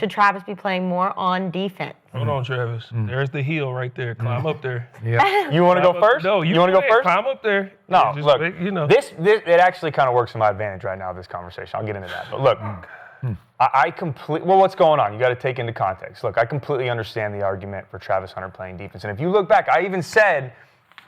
should Travis be playing more on defense? Hold on, Travis. There's the hill right there. Climb up there. Yeah. You want to go first? No, you want to go first? Climb up there. No, Just, look, this it actually kind of works in my advantage right now, this conversation. I'll get into that. But look, what's going on? You got to take into context. Look, I completely understand the argument for Travis Hunter playing defense. And if you look back, I even said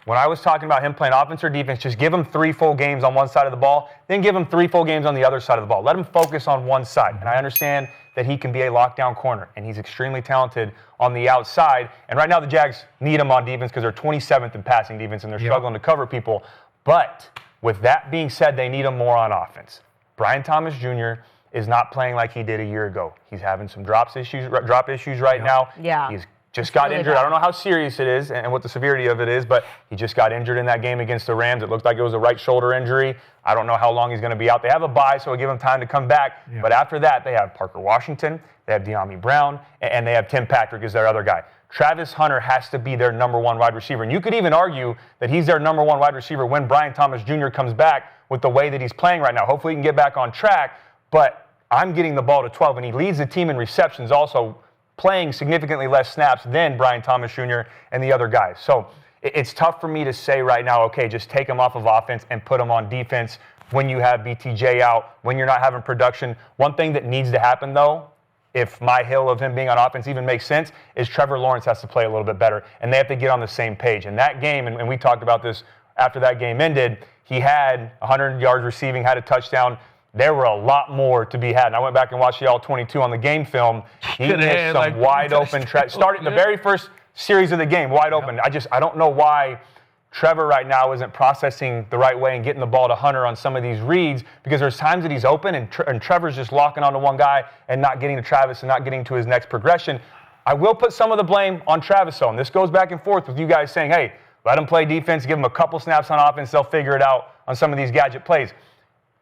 when I was talking about him playing offense or defense, just give him 3 full games on one side of the ball, then give him 3 full games on the other side of the ball. Let him focus on one side. And I understand that he can be a lockdown corner, and he's extremely talented on the outside. And right now the Jags need him on defense because they're 27th in passing defense, and they're struggling to cover people. But with that being said, they need him more on offense. Brian Thomas Jr. is not playing like he did a year ago. He's having some drop issues right now. Yeah. He's just got injured. I don't know how serious it is and what the severity of it is, but he just got injured in that game against the Rams. It looked like it was a right shoulder injury. I don't know how long he's going to be out. They have a bye, so it'll give him time to come back. Yeah. But after that, they have Parker Washington, they have De'Ami Brown, and they have Tim Patrick as their other guy. Travis Hunter has to be their number 1 wide receiver. And you could even argue that he's their number 1 wide receiver when Brian Thomas Jr. comes back with the way that he's playing right now. Hopefully he can get back on track, but I'm getting the ball to 12, and he leads the team in receptions also, playing significantly less snaps than Brian Thomas Jr. and the other guys. So it's tough for me to say right now, okay, just take him off of offense and put him on defense when you have BTJ out, when you're not having production. One thing that needs to happen, though, if my hill of him being on offense even makes sense, is Trevor Lawrence has to play a little bit better, and they have to get on the same page. And that game, and we talked about this after that game ended, he had 100 yards receiving, had a touchdown. There were a lot more to be had. And I went back and watched the all-22 on the game film. He missed some wide-open started the very first series of the game, wide open. I don't know why Trevor right now isn't processing the right way and getting the ball to Hunter on some of these reads, because there's times that he's open and Trevor's just locking onto one guy and not getting to Travis and not getting to his next progression. I will put some of the blame on Travis, though, and this goes back and forth with you guys saying, hey, let him play defense, give him a couple snaps on offense, they'll figure it out on some of these gadget plays.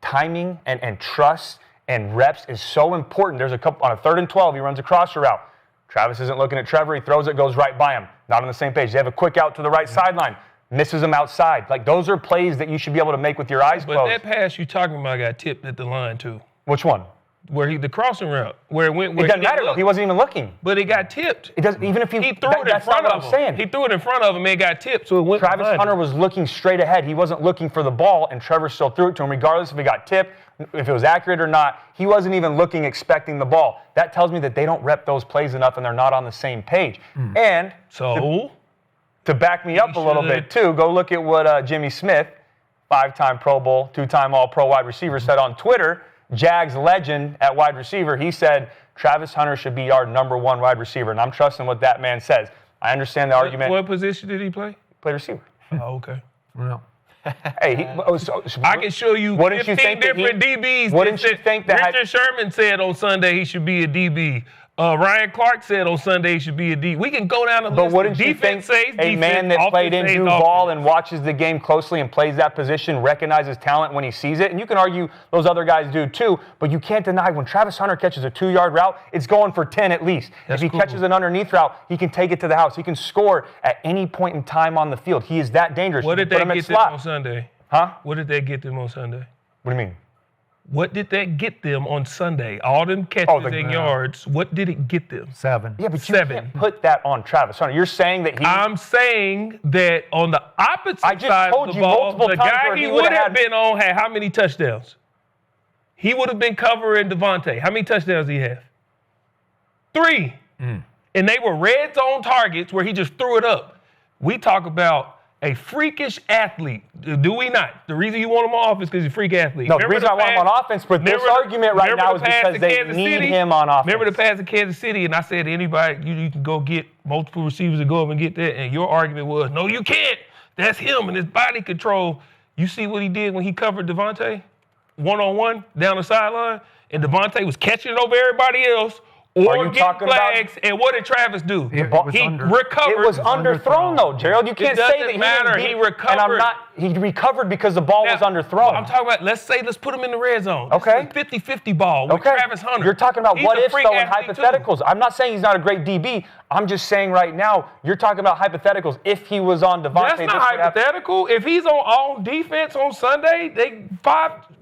Timing and trust and reps is so important. There's a couple on a 3rd and 12, he runs a crosser route. Travis isn't looking at Trevor, he throws it, goes right by him. Not on the same page. They have a quick out to the right sideline, misses him outside. Like, those are plays that you should be able to make with your eyes closed. But that pass you talking about got tipped at the line too. Which one? Where the crossing route, where it went. It doesn't matter though. He wasn't even looking. But it got tipped. It doesn't. Even if he threw it in front of him. He threw it in front of him and it got tipped, so it went. Travis Hunter was looking straight ahead. He wasn't looking for the ball, and Trevor still threw it to him, regardless if it got tipped, if it was accurate or not. He wasn't even looking, expecting the ball. That tells me that they don't rep those plays enough, and they're not on the same page. And so, to back me up a little bit too, go look at what Jimmy Smith, 5-time Pro Bowl, 2-time All-Pro wide receiver, said on Twitter. Jags legend at wide receiver, he said Travis Hunter should be our number 1 wide receiver, and I'm trusting what that man says. I understand the argument. What position did he play? Played receiver. Oh, okay. Well, hey, I can show you 15 different DBs. Wouldn't you think that Richard Sherman said on Sunday he should be a DB. Ryan Clark said on Sunday he should be a D. We can go down the list. But wouldn't you think a man that played in Duval and watches the game closely and plays that position recognizes talent when he sees it? And you can argue those other guys do too, but you can't deny when Travis Hunter catches a 2-yard route, it's going for 10 at least. If he catches an underneath route, he can take it to the house. He can score at any point in time on the field. He is that dangerous. What did they get them on Sunday? Huh? What did they get them on Sunday? What do you mean? What did that get them on Sunday? All them catches and yards, what did it get them? 7. Yeah, but you can't put that on Travis Hunter. You're saying that I'm saying that on the opposite side of the ball, the guy he would have been on had how many touchdowns? He would have been covering Devontae. How many touchdowns did he have? 3. And they were red zone targets where he just threw it up. We talk about a freakish athlete, do we not? The reason you want him off is because he's a freak athlete. No, the reason I want him on offense, but this argument right now is because they need him on offense. Remember the pass to Kansas City, and I said to anybody, you can go get multiple receivers and go up and get that, and your argument was, no, you can't. That's him and his body control. You see what he did when he covered Devontae? One-on-one down the sideline, and Devontae was catching it over everybody else, or getting flags, and what did Travis do? He recovered. It was underthrown, though, Gerald. You can't say that he matter. He recovered. And he recovered because the ball was underthrown. I'm talking about, let's put him in the red zone. Okay. 50-50 ball with Travis Hunter. You're talking about what ifs, though, and hypotheticals. I'm not saying he's not a great DB. I'm just saying right now, you're talking about hypotheticals. If he was on Devontae, That's not hypothetical. If he's on defense on Sunday,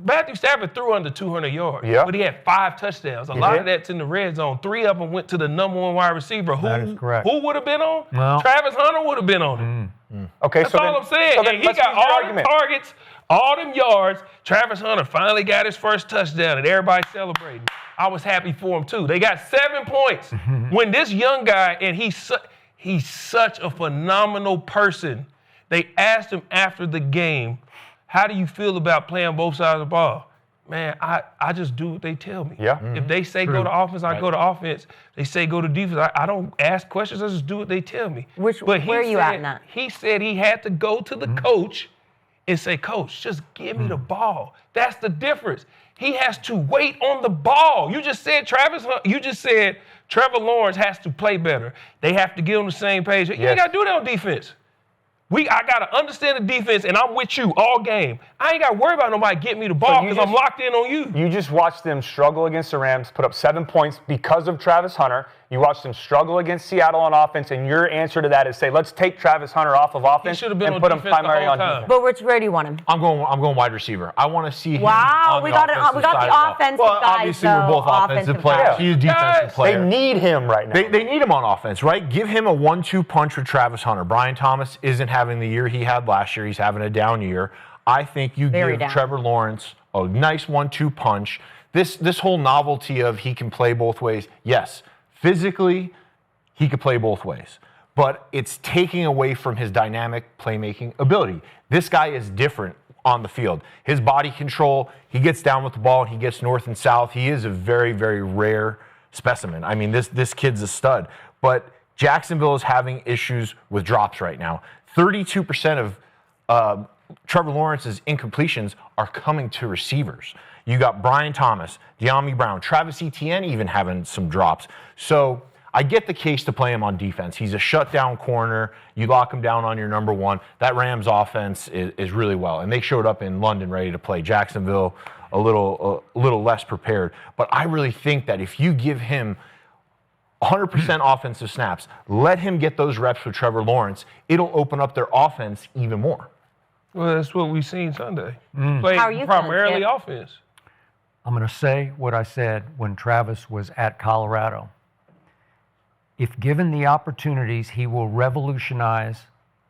Matthew Stafford threw under 200 yards. Yeah. But he had 5 touchdowns. A lot of that's in the red zone. 3 of them went to the number 1 wide receiver. That is correct. Who would have been on? Well, Travis Hunter would have been on it. Okay, That's all I'm saying. So then And he let's got use your all argument. the targets, all them yards. Travis Hunter finally got his first touchdown, and everybody's celebrating. I was happy for him, too. They got 7 points. When this young guy, and he's such a phenomenal person, they asked him after the game, how do you feel about playing both sides of the ball? Man, I just do what they tell me. Yeah. If they say go to offense, I go to offense. They say go to defense, I don't ask questions. I just do what they tell me. Where are you at in that? He said he had to go to the coach and say, Coach, just give me the ball. That's the difference. He has to wait on the ball. You just said Trevor Lawrence has to play better. They have to get on the same page. You ain't got to do that on defense. I got to understand the defense, and I'm with you all game. I ain't got to worry about nobody getting me the ball because I'm locked in on you. You just watched them struggle against the Rams, put up 7 points because of Travis Hunter. You watched them struggle against Seattle on offense, and your answer to that is say, let's take Travis Hunter off of offense and put him primary on defense. But where do you want him? I'm going wide receiver. I want to see him. Wow, on we the got offensive the side of the ball. offensive well, guys. obviously we're both offensive players. guys. He's a defensive player. They need him right now. They need him on offense, right? Give him a 1-2 punch with Travis Hunter. Brian Thomas isn't having the year he had last year. He's having a down year. I think you give Trevor Lawrence a nice 1-2 punch. This whole novelty of he can play both ways. Yes, physically, he could play both ways. But it's taking away from his dynamic playmaking ability. This guy is different on the field. His body control, he gets down with the ball, he gets north and south. He is a very, very rare specimen. I mean, this kid's a stud. But Jacksonville is having issues with drops right now. 32% of Trevor Lawrence's incompletions are coming to receivers. You got Brian Thomas, De'Ami Brown, Travis Etienne even having some drops. So I get the case to play him on defense. He's a shutdown corner. You lock him down on your number 1. That Rams offense is really well. And they showed up in London ready to play. Jacksonville a little less prepared. But I really think that if you give him 100% offensive snaps, let him get those reps with Trevor Lawrence, it'll open up their offense even more. Well, that's what we seen Sunday. How are you Primarily feeling, offense. I'm going to say what I said when Travis was at Colorado. If given the opportunities, he will revolutionize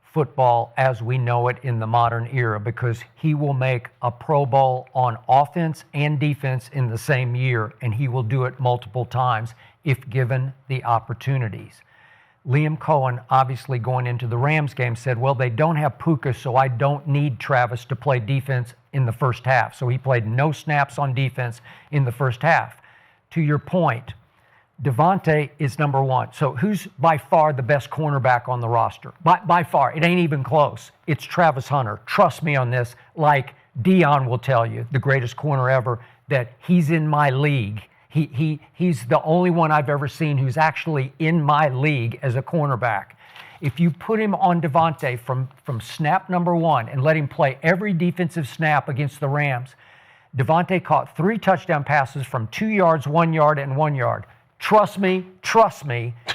football as we know it in the modern era because he will make a Pro Bowl on offense and defense in the same year, and he will do it multiple times if given the opportunities. Liam Cohen, obviously going into the Rams game, said, well, they don't have Puka, so I don't need Travis to play defense in the first half. So he played no snaps on defense in the first half. To your point, Devontae is number 1. So who's by far the best cornerback on the roster? By far. It ain't even close. It's Travis Hunter. Trust me on this. Like Dion will tell you, the greatest corner ever, that he's in my league. He's the only one I've ever seen who's actually in my league as a cornerback. If you put him on Devontae from snap number 1 and let him play every defensive snap against the Rams, Devontae caught 3 touchdown passes from 2 yards, 1 yard, and 1 yard. Trust me,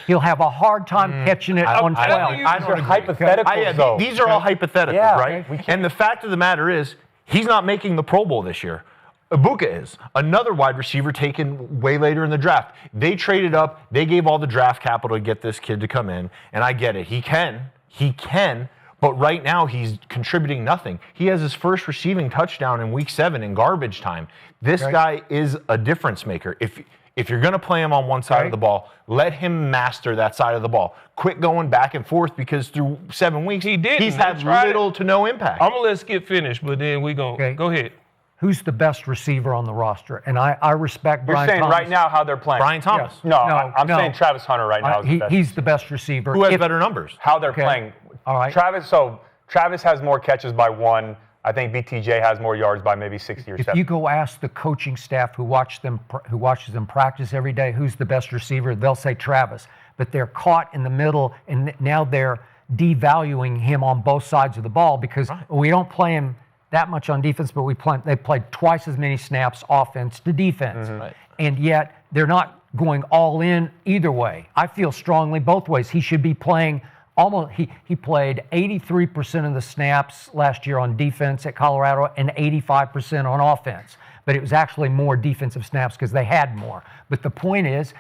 he'll have a hard time catching it on 12. I don't hypotheticals, these are all hypotheticals, Yeah, right? And the fact of the matter is, he's not making the Pro Bowl this year. Ibuka is. Another wide receiver taken way later in the draft. They traded up. They gave all the draft capital to get this kid to come in. And I get it. He can. But right now, he's contributing nothing. He has his first receiving touchdown in Week 7 in garbage time. This guy is a difference maker. If you're going to play him on one side of the ball, let him master that side of the ball. Quit going back and forth because through 7 weeks, he's had little to no impact. I'm going to let Skip finish, but then we go ahead. Who's the best receiver on the roster? And I respect Brian Thomas. You're saying right now how they're playing. Brian Thomas. Yes. No, I'm saying Travis Hunter right now is the best. He's the best receiver. Who has better numbers? How they're playing. All right. Travis has more catches by 1. I think BTJ has more yards by maybe 60 or 70. If you go ask the coaching staff who watches them practice every day, who's the best receiver, they'll say Travis. But they're caught in the middle, and now they're devaluing him on both sides of the ball because we don't play him that much on defense, but they played twice as many snaps offense to defense. And yet they're not going all in either way. I feel strongly both ways. He should be playing he played 83% of the snaps last year on defense at Colorado and 85% on offense. But it was actually more defensive snaps because they had more. But the point is,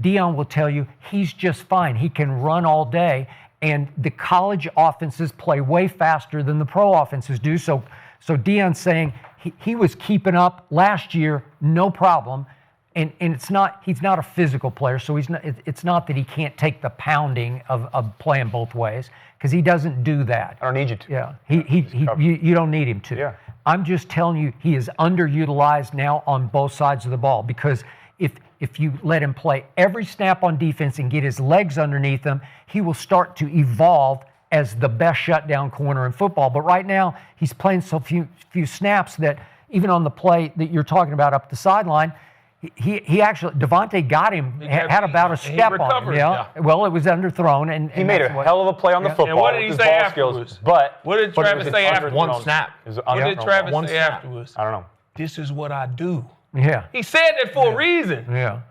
Deion will tell you he's just fine. He can run all day, and the college offenses play way faster than the pro offenses do. So Deion's saying he was keeping up last year, no problem. And he's not a physical player, so it's not that he can't take the pounding of playing both ways, because he doesn't do that. I don't need you to. Yeah, you don't need him to. Yeah. I'm just telling you, he is underutilized now on both sides of the ball, because if you let him play every snap on defense and get his legs underneath him, he will start to evolve as the best shutdown corner in football. But right now, he's playing so few snaps that even on the play that you're talking about up the sideline, he actually, Devontae got him, had about a step on him. Yeah. Well, it was underthrown. And he made a hell of a play on the football. And what did he say afterwards? What did Travis say afterwards? One snap. What did Travis say afterwards? I don't know. This is what I do. Yeah. He said that for a reason. Yeah.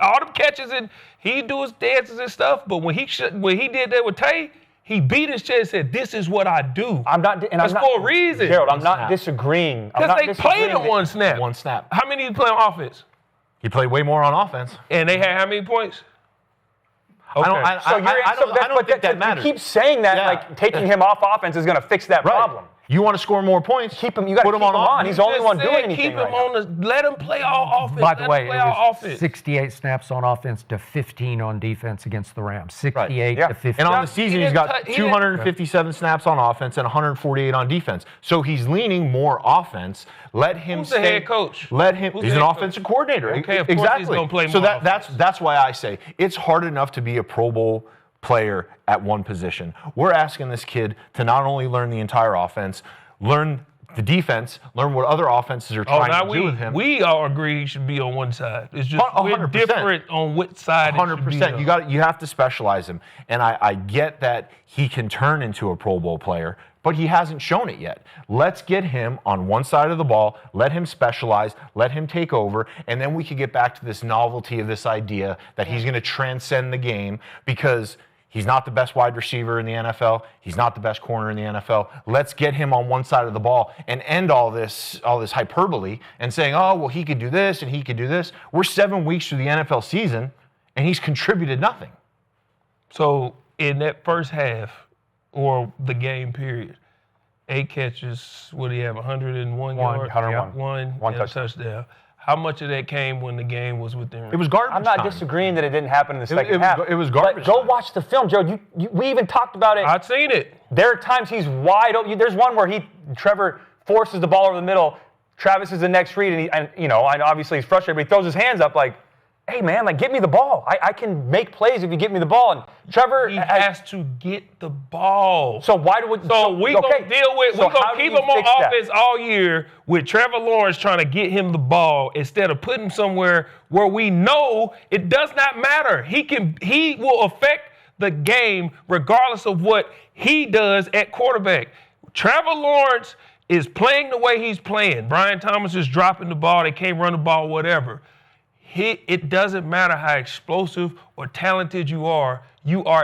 All them catches, and he do his dances and stuff, but when he did that with Tay, he beat his chest and said, "This is what I do." That's for a reason. Gerald, I'm not disagreeing. Because they played him one snap. One snap. How many did he play on offense? He played way more on offense. And they had how many points? Okay. I don't think that matters. You keep saying that like taking him off offense is going to fix that problem. You want to score more points? Keep him. You got to put him on. He's the only one doing anything. Keep him on. Let him play all offense. By the way, it was 68 snaps on offense to 15 on defense against the Rams. 68 to 15. And on the season, he's got 257 snaps on offense and 148 on defense. So he's leaning more offense. Let him Who's the head coach? Let him. He's an offensive coordinator. Okay, of course he's going to play more. So that's why I say it's hard enough to be a Pro Bowl player at one position. We're asking this kid to not only learn the entire offense, learn the defense, learn what other offenses are trying to do with him. We all agree he should be on one side. It's just 100%. We're different on which side. 100%. You have to specialize him, and I get that he can turn into a Pro Bowl player, but he hasn't shown it yet. Let's get him on one side of the ball, let him specialize, let him take over, and then we can get back to this novelty of this idea that he's going to transcend the game, because he's not the best wide receiver in the NFL. He's not the best corner in the NFL. Let's get him on one side of the ball and end all this hyperbole and saying, oh, well, he could do this and he could do this. We're 7 weeks through the NFL season, and he's contributed nothing. So in that first half, or the game period, 8 catches, what do you have, 101 yards? 101. One touchdown. How much of that came when the game was within reach? It was garbage I'm not time. disagreeing that it didn't happen in the second half. It was garbage But go time. watch the film, Joe. We even talked about it. I've seen it. There are times he's wide open. There's one where Trevor forces the ball over the middle. Travis is the next read, and obviously he's frustrated, but he throws his hands up like, hey, man, like, get me the ball. I can make plays if you get me the ball. And Trevor has to get the ball. So why do we? So we're going to deal with, we're going to keep him on offense all year with Trevor Lawrence trying to get him the ball instead of putting him somewhere where we know it does not matter. He will affect the game regardless of what he does at quarterback. Trevor Lawrence is playing the way he's playing. Brian Thomas is dropping the ball. They can't run the ball, whatever. It doesn't matter how explosive or talented you are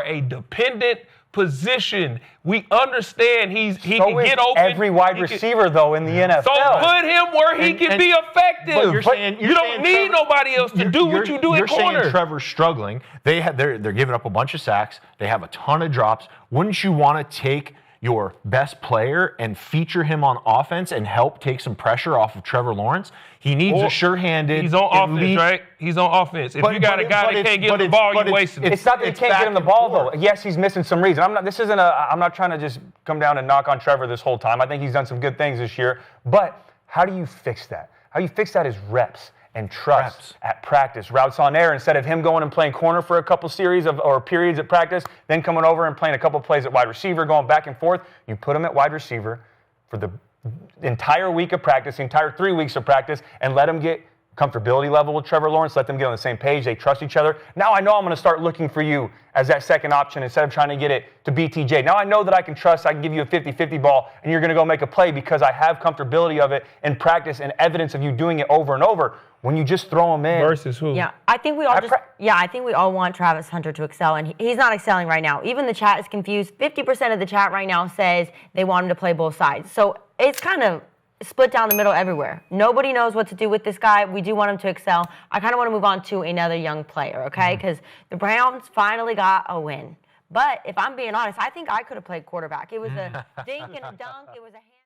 a dependent position. We understand he can get open. Every wide receiver, though, in the NFL. So put him where he can be effective. You don't need nobody else to do what you do at corner. You're saying Trevor's struggling. They're giving up a bunch of sacks. They have a ton of drops. Wouldn't you want to take your best player and feature him on offense and help take some pressure off of Trevor Lawrence? He needs a sure-handed. He's on offense, right? He's on offense. If you got a guy that can't get him the ball, you're wasting it. It's not that he can't get him the ball, though. Yes, he's missing some reads. I'm not trying to just come down and knock on Trevor this whole time. I think he's done some good things this year. But how do you fix that? How you fix that is reps and trust at practice, routes on air, instead of him going and playing corner for a couple series or periods at practice, then coming over and playing a couple plays at wide receiver, going back and forth. You put him at wide receiver for the entire week of practice, the entire 3 weeks of practice, and let him get comfortability level with Trevor Lawrence, let them get on the same page. They trust each other. Now I know I'm going to start looking for you as that second option instead of trying to get it to BTJ. Now I know that I can trust, I can give you a 50-50 ball, and you're going to go make a play because I have comfortability of it in practice and evidence of you doing it over and over. When you just throw them in. Versus who? Yeah, I think we all want Travis Hunter to excel, and he's not excelling right now. Even the chat is confused. 50% of the chat right now says they want him to play both sides. So it's kind of split down the middle everywhere. Nobody knows what to do with this guy. We do want him to excel. I kind of want to move on to another young player, okay? Because the Browns finally got a win. But if I'm being honest, I think I could have played quarterback. It was a dink and a dunk. It was a